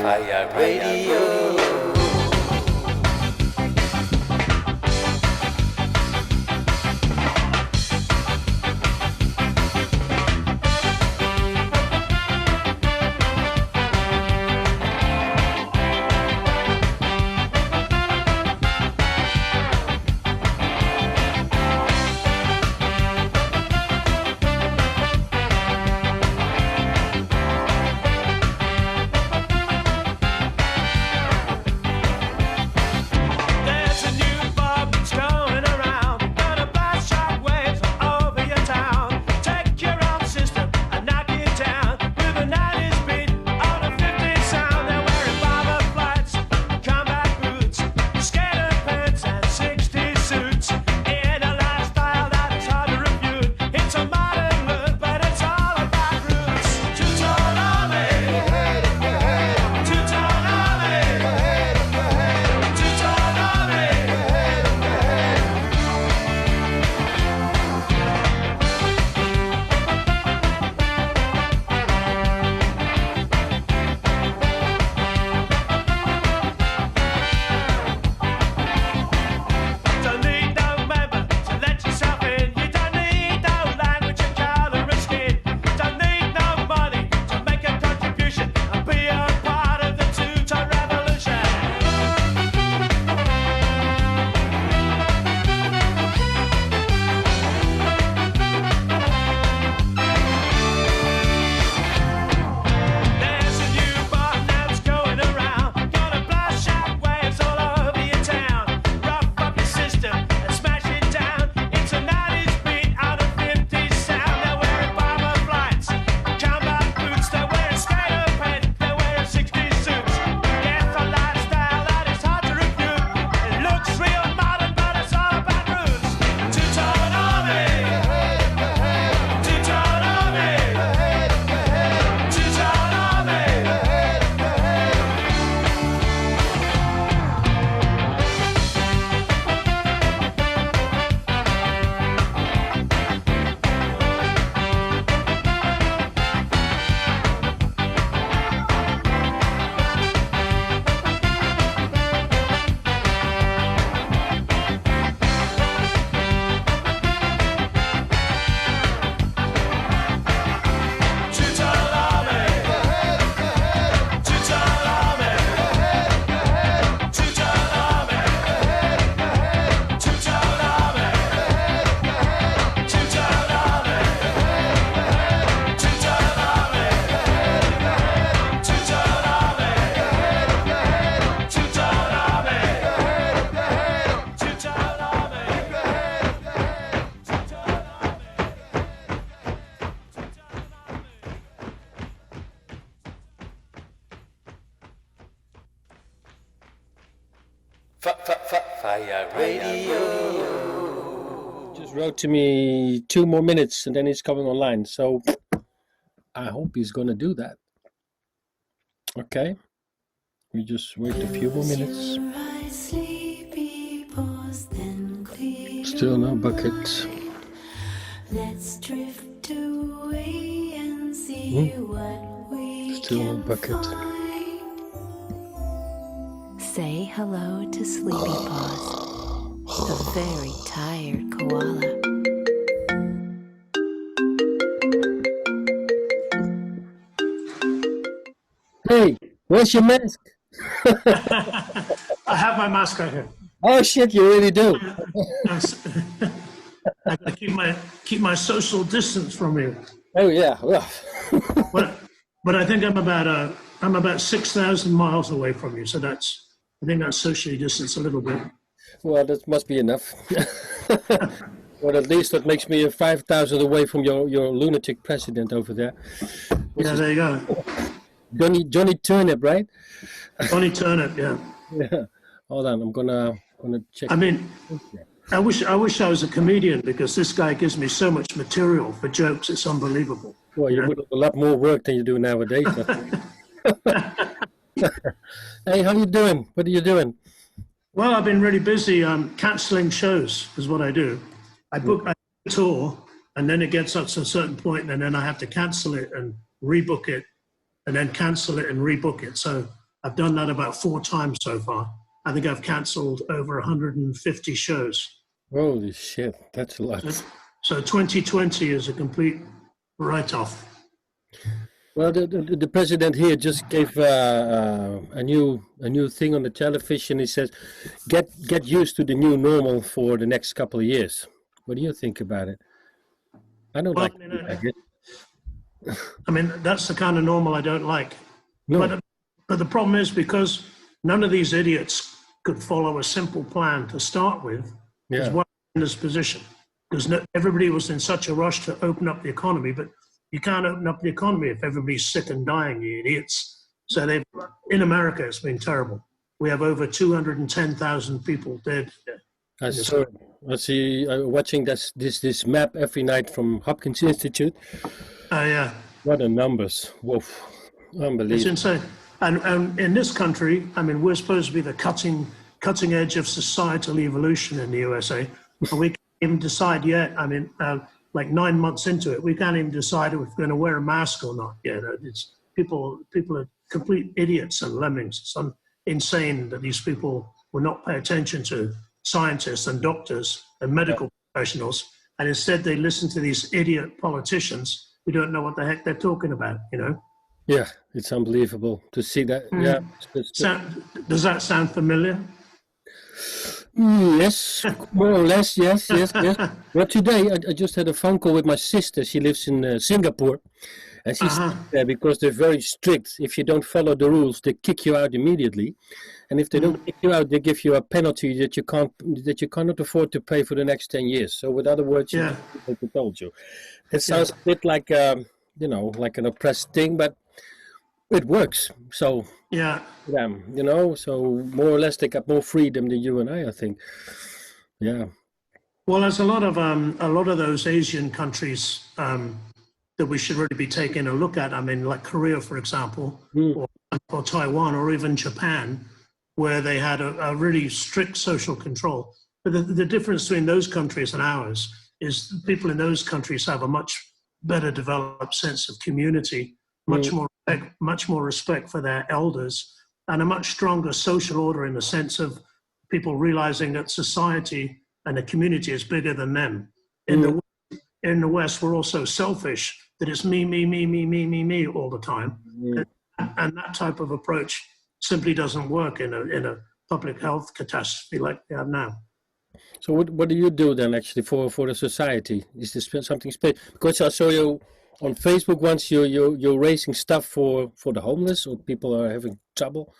Faya Radio. Faya Radio. Just wrote to me 2 more minutes and then he's coming online. So I hope he's going to do that. Okay. We just wait a few more minutes. Still no bucket. Let's drift away and see what we Still no bucket. Say hello to Sleepy Paws, the very tired koala. Hey, where's your mask? I have my mask right here. Oh shit, you really do. I keep my social distance from you. Oh yeah. Well. But I think I'm about 6,000 miles away from you, so I think that's socially distanced a little bit. Well, that must be enough. Well, at least that makes me 5,000 away from your lunatic president over there. Yeah, there you go. Johnny Turnip, right? Johnny Turnip, yeah. Yeah. Hold on, I'm gonna check. I mean, I wish I was a comedian because this guy gives me so much material for jokes. It's unbelievable. Well, you would have a lot more work than you do nowadays. Hey, how you doing? What are you doing? Well, I've been really busy cancelling shows is what I do. I book a tour and then it gets up to a certain point and then I have to cancel it and rebook it and then cancel it and rebook it. So I've done that about 4 times so far. I think I've cancelled over 150 shows. Holy shit, that's a lot. So 2020 is a complete write-off. Well, the president here just gave a new thing on the television. He says, "Get used to the new normal for the next couple of years." What do you think about it? I don't Well, like it. I mean, that's the kind of normal I don't like. No. But the problem is because none of these idiots could follow a simple plan to start with, is Yeah. why we're in this position. Because everybody was in such a rush to open up the economy, but you can't open up the economy if everybody's sick and dying, you idiots. So in America, it's been terrible. We have over 210,000 people dead. I see. Watching this map every night from Hopkins Institute. Yeah. What a numbers! Woof, It's unbelievable. insane. And in this country, I mean, we're supposed to be the cutting edge of societal evolution in the USA, and we can't even decide yet. I mean, like 9 months into it, we can't even decide if we're going to wear a mask or not. Yeah, it's people are complete idiots and lemmings. It's insane that these people will not pay attention to scientists and doctors and medical professionals, and instead they listen to these idiot politicians who don't know what the heck they're talking about. Yeah, it's unbelievable to see that. Yeah. Does that sound familiar? Yes, more or less. Yes. Well, today I just had a phone call with my sister. She lives in Singapore, and she said there because they're very strict. If you don't follow the rules, they kick you out immediately, and if they don't kick you out, they give you a penalty that you cannot afford to pay for the next 10 years. So, with other words, you do what they told you. It sounds a bit like like an oppressed thing, but it works. So so more or less they got more freedom than you and I think. Yeah. Well, there's a lot of those Asian countries that we should really be taking a look at. I mean, like Korea, for example, or Taiwan, or even Japan, where they had a really strict social control. But the difference between those countries and ours is people in those countries have a much better developed sense of community, much more respect for their elders, and a much stronger social order in the sense of people realizing that society and the community is bigger than them. In the West, we're also selfish, that it's me all the time. And that type of approach simply doesn't work in a public health catastrophe like we have now. So what do you do then actually for the society? Is this something special? Because I saw you on Facebook once. You're raising stuff for the homeless or people are having trouble.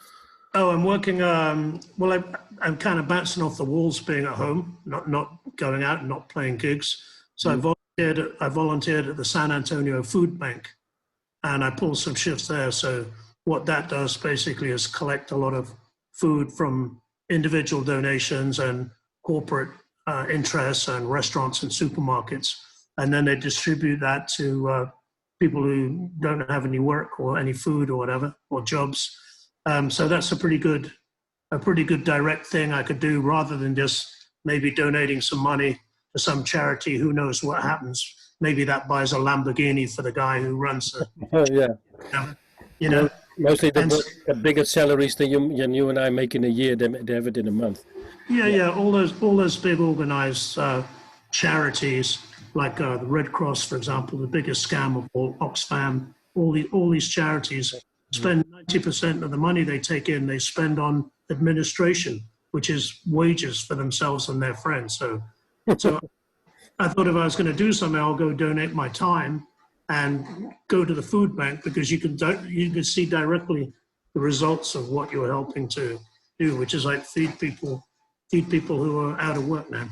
Oh, I'm working. Well, I'm kind of bouncing off the walls, being at home, not going out and not playing gigs. So I volunteered at the San Antonio Food Bank, and I pulled some shifts there. So what that does basically is collect a lot of food from individual donations and corporate interests and restaurants and supermarkets, and then they distribute that to people who don't have any work or any food or whatever, or jobs. So that's a pretty good direct thing I could do, rather than just maybe donating some money to some charity. Who knows what happens? Maybe that buys a Lamborghini for the guy who runs it. Oh yeah. Mostly the bigger salaries than you and I make in a year, they have it in a month. Yeah. All those big organized charities, like the Red Cross, for example, the biggest scam of all, Oxfam. All these charities spend 90% of the money they take in, they spend on administration, which is wages for themselves and their friends. So I thought if I was going to do something, I'll go donate my time and go to the food bank, because you can see directly the results of what you're helping to do, which is like feed people who are out of work now.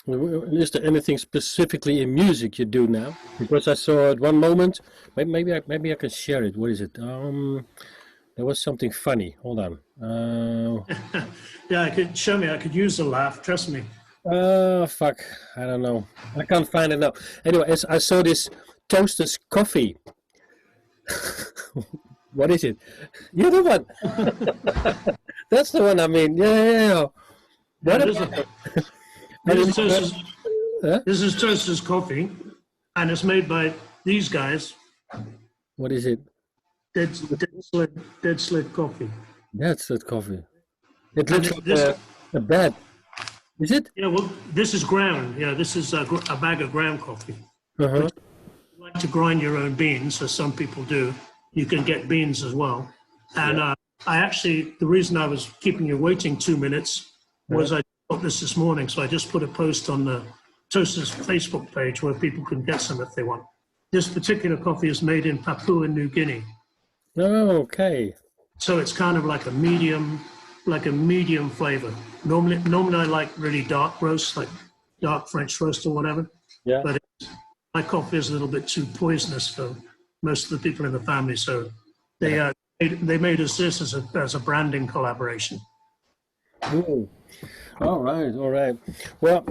Is there anything specifically in music you do now? Because I saw at one moment, maybe I can share it. What is it? There was something funny. Hold on. Yeah, I could use a laugh. Trust me. Fuck. I don't know. I can't find it now. Anyway, I saw this Toasters coffee. What is it? You're the one. That's the one I mean. Yeah. What is it? This is Toasters coffee, and it's made by these guys. What is it? dead sled coffee. That's that coffee. It And looks like this, a bed. Is it? yeah, well, this is ground. Yeah, this is a bag of ground coffee. Uh-huh. You like to grind your own beans, as some people do. You can get beans as well. And the reason I was keeping you waiting 2 minutes was I got this morning. So I just put a post on the Toasters Facebook page where people can get some if they want. This particular coffee is made in Papua New Guinea. Oh, okay. So it's kind of like a medium flavor. Normally I like really dark roast, like dark French roast or whatever. Yeah. But my coffee is a little bit too poisonous for most of the people in the family. So they made us this as a branding collaboration. Ooh. All right. Well,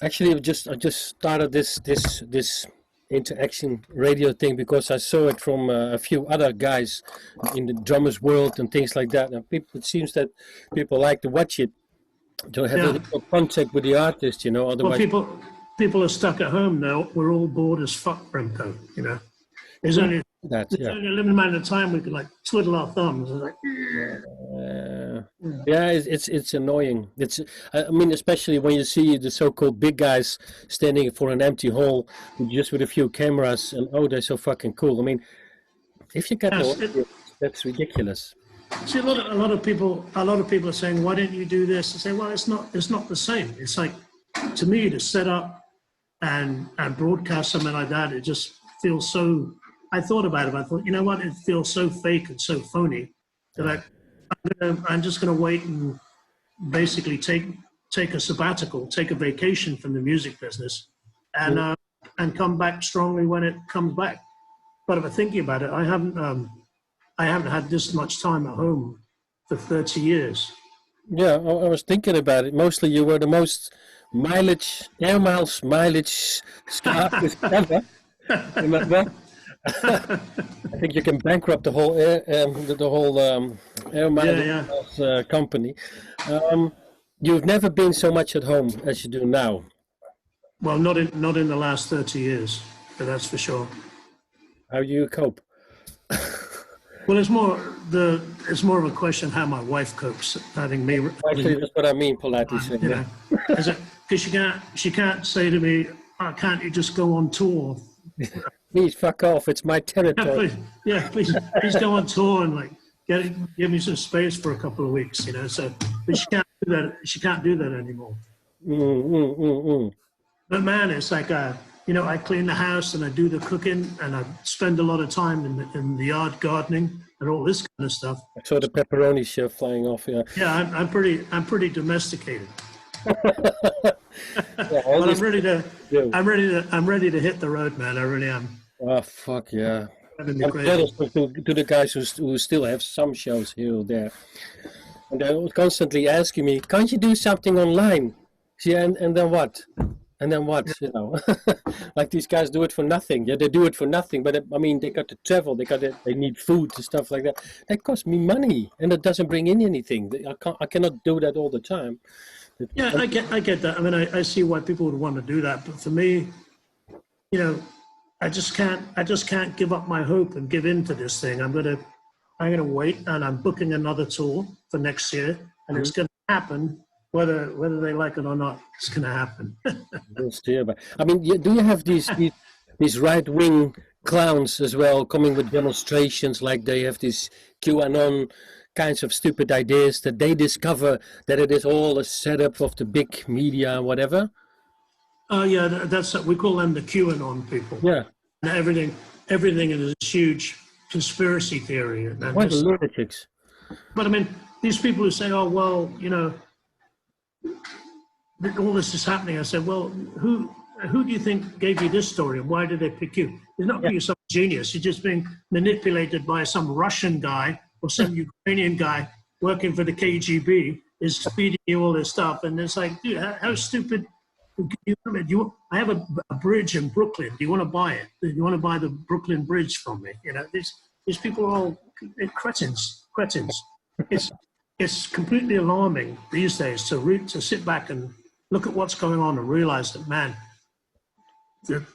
actually, I just started this interaction radio thing because I saw it from a few other guys in the drummers world and things like that. And it seems that people like to watch it to have a little contact with the artist, you know. Otherwise, Well, people are stuck at home now. We're all bored as fuck, Remco. You know, there's only only a limited amount of time we can like twiddle our thumbs. It's like, it's annoying. I mean, especially when you see the so-called big guys standing for an empty hall just with a few cameras, and they're so fucking cool. I mean, if you get that's ridiculous. See, a lot of people are saying, "Why didn't you do this?" I say, "Well, it's not the same. It's like, to me, to set up and broadcast something like that, it just feels so." I thought about it. I thought, you know what? It feels so fake and so phony that I'm just going to wait and basically take a sabbatical, take a vacation from the music business, and come back strongly when it comes back. But if I'm thinking about it, I haven't had this much time at home for 30 years. Yeah, I was thinking about it. Mostly, you were the most air miles mileage artist ever. Remember? I think you can bankrupt the whole air miles company. You've never been so much at home as you do now. Well, not in the last 30 years, but that's for sure. How do you cope? Well, it's more of a question how my wife copes having me. Actually, that's what I mean, politely saying. You know, because she can't say to me, "Oh, can't you just go on tour?" Please fuck off! It's my territory. Please go on tour and like give me some space for a couple of weeks, you know. So, but she can't do that. She can't do that anymore. But man, it's like you know, I clean the house and I do the cooking and I spend a lot of time in the yard gardening and all this kind of stuff. I saw the pepperoni chef flying off. Yeah. Yeah, I'm pretty domesticated. Yeah, but I'm ready to hit the road, man. I really am. Oh fuck yeah! I'm jealous to the guys who still have some shows here or there, and they're constantly asking me, "Can't you do something online?" Yeah, and then what? And then what? You know, like these guys do it for nothing. Yeah, they do it for nothing. But I mean, they got to travel. They need food and stuff like that. That costs me money, and it doesn't bring in anything. I cannot do that all the time. Yeah, I get that. I mean, I see why people would want to do that, but for me, you know, I just can't give up my hope and give in to this thing. I'm gonna wait, and I'm booking another tour for next year, and it's gonna happen whether they like it or not. It's gonna happen. I mean, do you have these right-wing clowns as well coming with demonstrations, like they have these QAnon kinds of stupid ideas that they discover that it is all a setup of the big media and whatever? Yeah, that's we call them the QAnon people. Yeah, and everything is a huge conspiracy theory. And what lunatics! But I mean, these people who say, "Oh, well, you know, all this is happening." I said, "Well, who do you think gave you this story, and why did they pick you? It's not because you're some genius. You're just being manipulated by some Russian guy or some Ukrainian guy working for the KGB is feeding you all this stuff." And it's like, dude, how stupid. I have a bridge in Brooklyn. Do you want to buy it? Do you want to buy the Brooklyn Bridge from me? You know, these people are all cretins. It's completely alarming these days to sit back and look at what's going on and realize that, man, the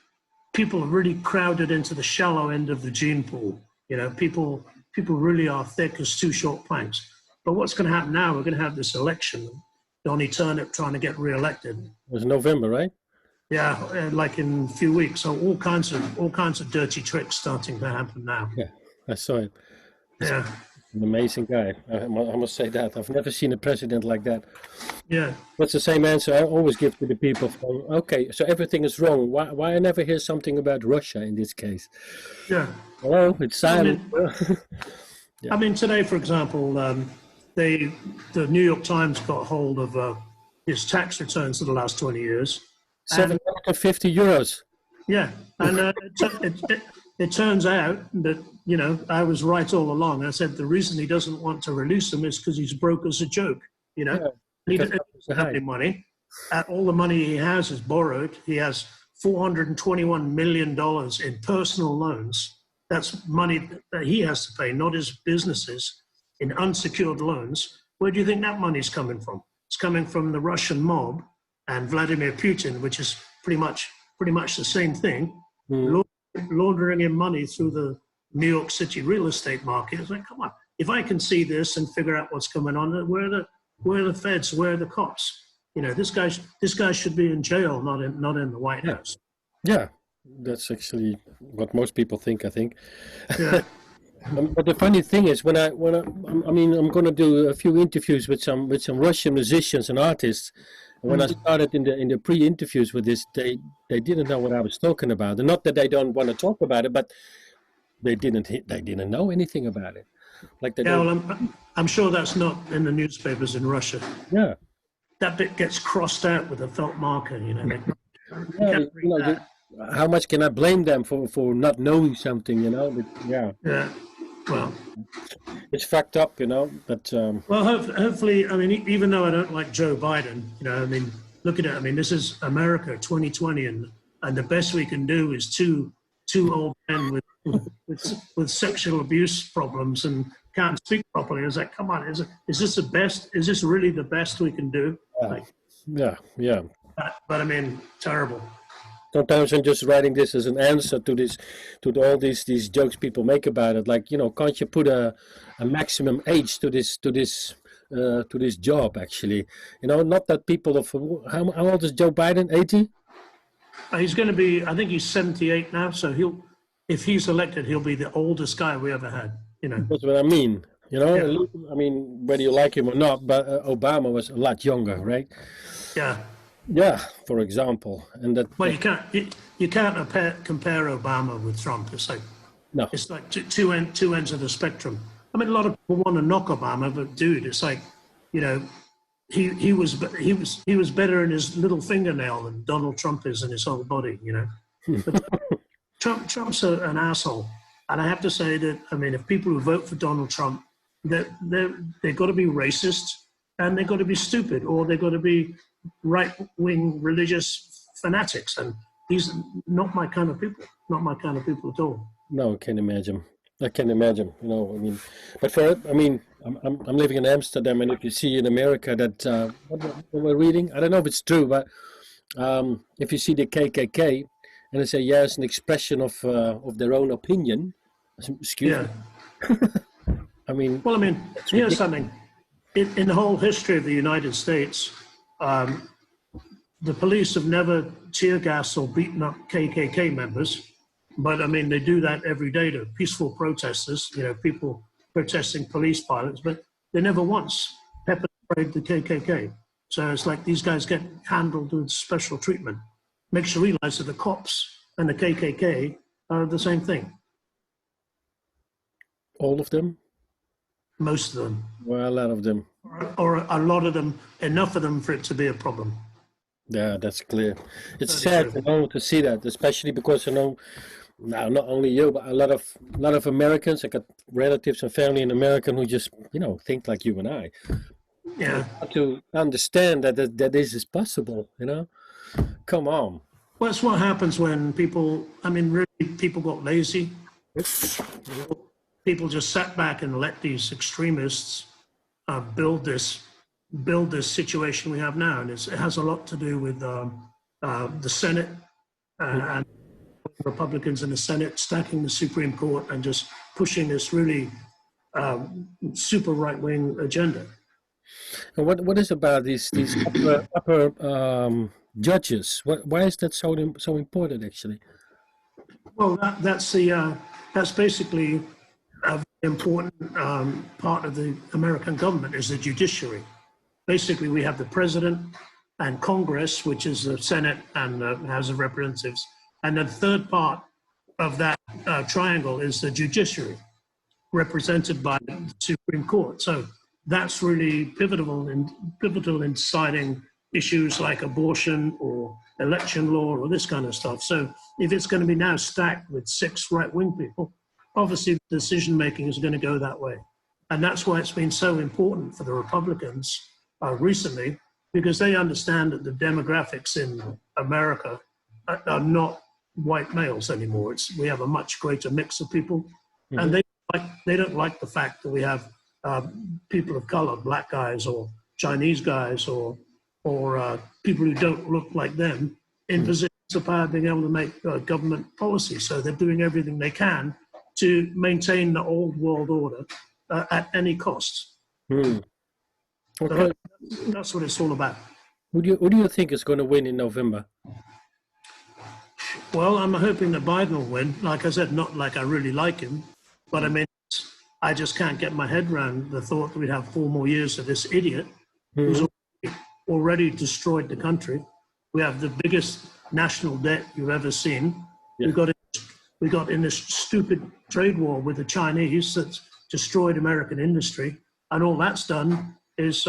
people are really crowded into the shallow end of the gene pool. You know, people really are thick as two short planks. But what's going to happen now? We're going to have this election. Donnie Turnip trying to get re-elected. It was November, right? Yeah, like in a few weeks. So all kinds of dirty tricks starting to happen now. Yeah, I saw it. Yeah, An amazing guy. I must say that. I've never seen a president like that. yeah. That's the same answer I always give to the people. Okay, so everything is wrong. Why I never hear something about Russia in this case? Yeah. Hello, it's silent. I mean, today, for example, the New York Times got hold of his tax returns for the last 20 years. 750 euros. Yeah, and it turns out that, you know, I was right all along. I said the reason he doesn't want to release them is because he's broke as a joke, you know. He doesn't have any money. All the money he has is borrowed. He has $421 million in personal loans. That's money that he has to pay, not his businesses, in unsecured loans. Where do you think that money's coming from? It's coming from the Russian mob and Vladimir Putin, which is pretty much the same thing, laundering in money through the New York City real estate market. It's like, come on, if I can see this and figure out what's going on, where are the feds? Where are the cops? You know, this guy should be in jail, not in the White House. Yeah, that's actually what most people think, I think. Yeah. But the funny thing is, I'm going to do a few interviews with some Russian musicians and artists. And when I started in the pre-interviews with this, they didn't know what I was talking about, and not that they don't want to talk about it, but they didn't know anything about it. Like they Well, I'm sure that's not in the newspapers in Russia. Yeah. That bit gets crossed out with a felt marker, you know. How much can I blame them for not knowing something, you know? But, yeah. Yeah. Well, it's fucked up, you know. But well, hopefully, I mean, even though I don't like Joe Biden, you know, I mean, look at it. I mean, this is America 2020, and the best we can do is two old men with sexual abuse problems and can't speak properly. It's like, come on, is this the best? Is this really the best we can do? Yeah. But I mean, terrible. Sometimes I'm just writing this as an answer to all these jokes people make about it. Like, you know, can't you put a maximum age to this job? Actually, you know, not that people of how old is Joe Biden? 80? He's going to be. I think he's 78 now. So if he's elected, he'll be the oldest guy we ever had. You know, that's what I mean. You know, yeah. I mean, whether you like him or not, but Obama was a lot younger, right? Yeah. Yeah, for example, and that. Well, you can't compare Obama with Trump. It's like no. It's like two ends of the spectrum. I mean, a lot of people want to knock Obama, but dude, it's like, you know, he was better in his little fingernail than Donald Trump is in his whole body. You know, but Trump's an asshole, and I have to say that. I mean, if people who vote for Donald Trump, they've got to be racist and they've got to be stupid, or they've got to be right-wing religious fanatics, and these are not my kind of people. Not my kind of people at all. No, I can imagine. You know, I mean, but I'm living in Amsterdam, and if you see in America that what we're reading, I don't know if it's true, but if you see the KKK and they say, yeah, it's an expression of their own opinion. Excuse me. I mean, here's something. In the whole history of the United States, the police have never tear gassed or beaten up KKK members, but I mean, they do that every day to peaceful protesters, you know, people protesting police violence, but they never once pepper sprayed the KKK. So it's like these guys get handled with special treatment. Makes you realize that the cops and the KKK are the same thing. All of them? Most of them. Well, a lot of them. Or a lot of them, enough of them for it to be a problem. Yeah, that's clear. It's sad, you know, to see that, especially because, you know, now not only you, but a lot of Americans. I got relatives and family in America who just, you know, think like you and I. Yeah. To understand that this is possible, you know. Come on. Well, that's what happens when people got lazy. People just sat back and let these extremists build this situation we have now, and it has a lot to do with the Senate and Republicans in the Senate, stacking the Supreme Court, and just pushing this really super right-wing agenda. And what is about these upper judges? Why is that so important actually? Well, that's basically a very important part of the American government is the judiciary. Basically, we have the president and Congress, which is the Senate and the House of Representatives, and the third part of that triangle is the judiciary, represented by the Supreme Court. So that's really pivotal in deciding issues like abortion or election law or this kind of stuff. So if it's going to be now stacked with 6 right-wing people, obviously the decision-making is going to go that way. And that's why it's been so important for the Republicans recently, because they understand that the demographics in America are not white males anymore. We have a much greater mix of people. Mm-hmm. And they don't like the fact that we have people of color, black guys or Chinese guys or people who don't look like them in positions of power, being able to make government policy. So they're doing everything they can to maintain the old world order at any cost. Okay. So that's what it's all about. Who do you think is going to win in November? Well, I'm hoping that Biden will win. Like I said, not like I really like him, but I mean, I just can't get my head around the thought that we'd have 4 more years of this idiot who's already destroyed the country. We have the biggest national debt you've ever seen. Yeah. We got in this stupid trade war with the Chinese that's destroyed American industry, and all that's done is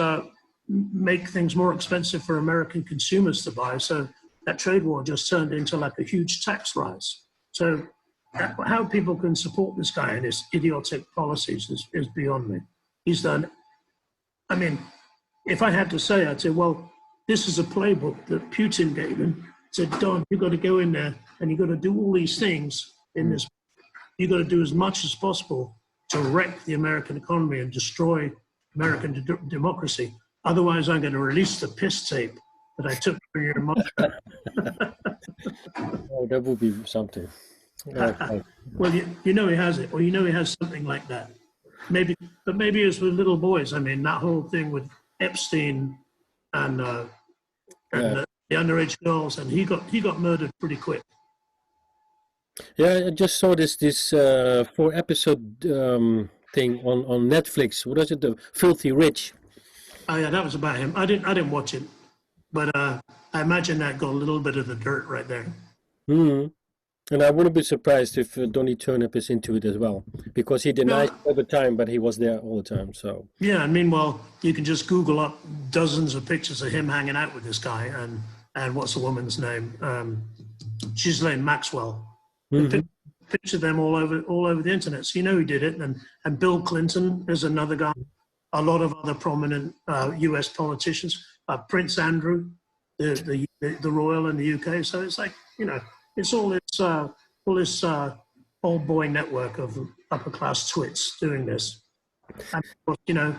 make things more expensive for American consumers to buy. So that trade war just turned into like a huge tax rise. So how people can support this guy and his idiotic policies is beyond me. He's done, I mean, if I had to say, I'd say, well, this is a playbook that Putin gave him. Said, Don, you've got to go in there and you've got to do all these things in this. You've got to do as much as possible to wreck the American economy and destroy American democracy. Otherwise, I'm going to release the piss tape that I took for your mother. Oh, that would be something. Well, you know he has it, or you know he has something like that. Maybe it's with little boys. I mean, that whole thing with Epstein and the underage girls, and he got murdered pretty quick. Yeah, I just saw this 4-episode thing on Netflix. What is it? The Filthy Rich. Oh yeah, that was about him. I didn't watch it, but I imagine that got a little bit of the dirt right there. Mm-hmm. And I wouldn't be surprised if Donnie Turnip is into it as well, because he denies all the time, but he was there all the time. So yeah, and meanwhile, you can just Google up dozens of pictures of him hanging out with this guy, and what's the woman's name? Ghislaine Maxwell. Mm-hmm. Picture them all over the internet. So you know he did it, and Bill Clinton is another guy. A lot of other prominent U.S. politicians, Prince Andrew, the royal in the UK. So it's like, you know, it's all this old boy network of upper class twits doing this. And you know,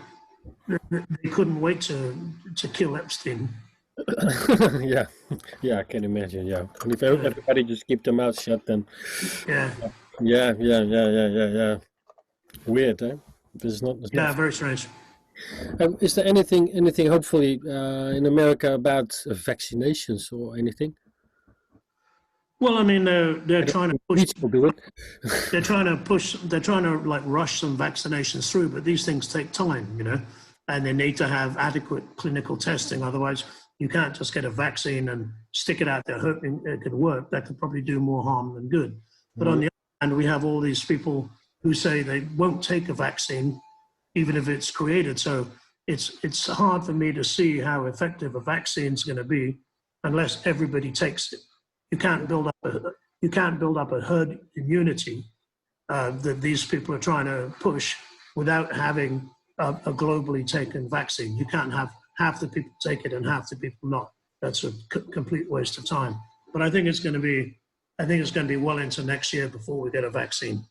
they couldn't wait to kill Epstein. yeah, I can imagine. Yeah, and if everybody just keep their mouth shut, then yeah. Weird, eh? It's not. Very strange. Is there anything hopefully in America about vaccinations or anything? Well, I mean, they're trying to push. Do it. They're trying to like rush some vaccinations through, but these things take time, you know, and they need to have adequate clinical testing. Otherwise, you can't just get a vaccine and stick it out there hoping it could work. That could probably do more harm than good. But on the other hand, we have all these people who say they won't take a vaccine, even if it's created. So it's hard for me to see how effective a vaccine is going to be unless everybody takes it. You can't build up a herd immunity that these people are trying to push without having a globally taken vaccine. You can't have half the people take it and half the people not. That's a complete waste of time. But I think it's going to be well into next year before we get a vaccine.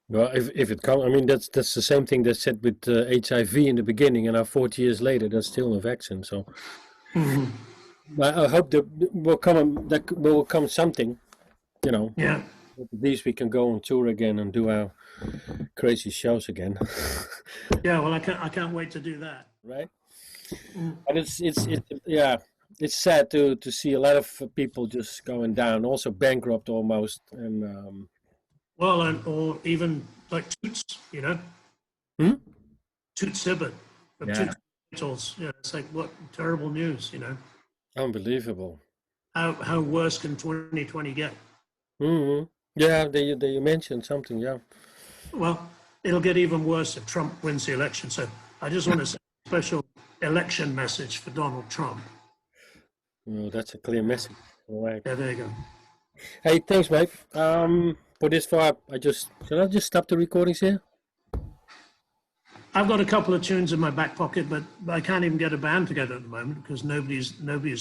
Well, if it comes, I mean, that's the same thing they said with HIV in the beginning, and now 40 years later, there's still no vaccine. So I hope there will come something, you know, Yeah. at least we can go on tour again and do our crazy shows again, Yeah. Well, I can't wait to do that. right? But it's sad to see a lot of people just going down, also bankrupt almost, and Well, or even like Toots, you know, Hmm? Toots Hibbert of Yeah. Toots Beatles. Yeah, it's like what terrible news, you know. unbelievable. How worse can 2020 get? Hmm. Yeah, they mentioned something. Yeah. Well, it'll get even worse if Trump wins the election. So I just want to send a special election message for Donald Trump. Well, that's a clear message. All right. Yeah, there you go. Hey, thanks, mate. For this far, shall I just stop the recordings here? I've got a couple of tunes in my back pocket, but I can't even get a band together at the moment because nobody's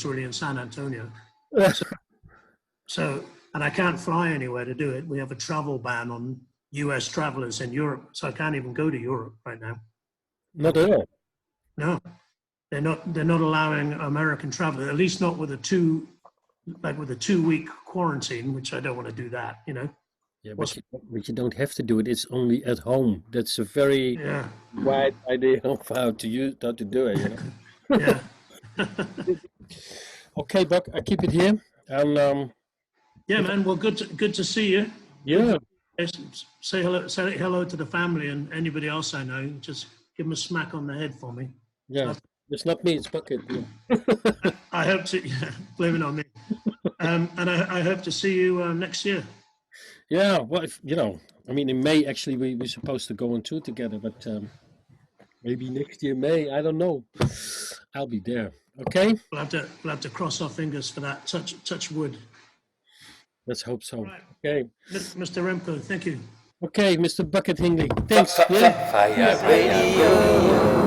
really in San Antonio. So, and I can't fly anywhere to do it. We have a travel ban on U.S. travelers in Europe, so I can't even go to Europe right now. Not at all. No, they're not allowing American travelers, at least not with a 2-week quarantine, which I don't want to do that, you know. Yeah, but you don't have to do it. It's only at home. That's a very Yeah, wide idea of how to do it. You know? yeah. Okay, Buck, I keep it here. And Yeah, man. Well, good to see you. yeah, Say hello to the family and anybody else I know. Just give them a smack on the head for me. yeah. It's not me. It's Bucket. Yeah. I hope to. Yeah, blame it on me. And I hope to see you next year. Yeah. Well, I mean, in May actually we're supposed to go on tour together, but maybe next year May. I don't know. I'll be there. Okay. We'll have to cross our fingers for that. Touch wood. Let's hope so. Right. Okay. Mr. Remco, thank you. Okay, Mr. Bucket Hingley. Thanks. Faya Radio.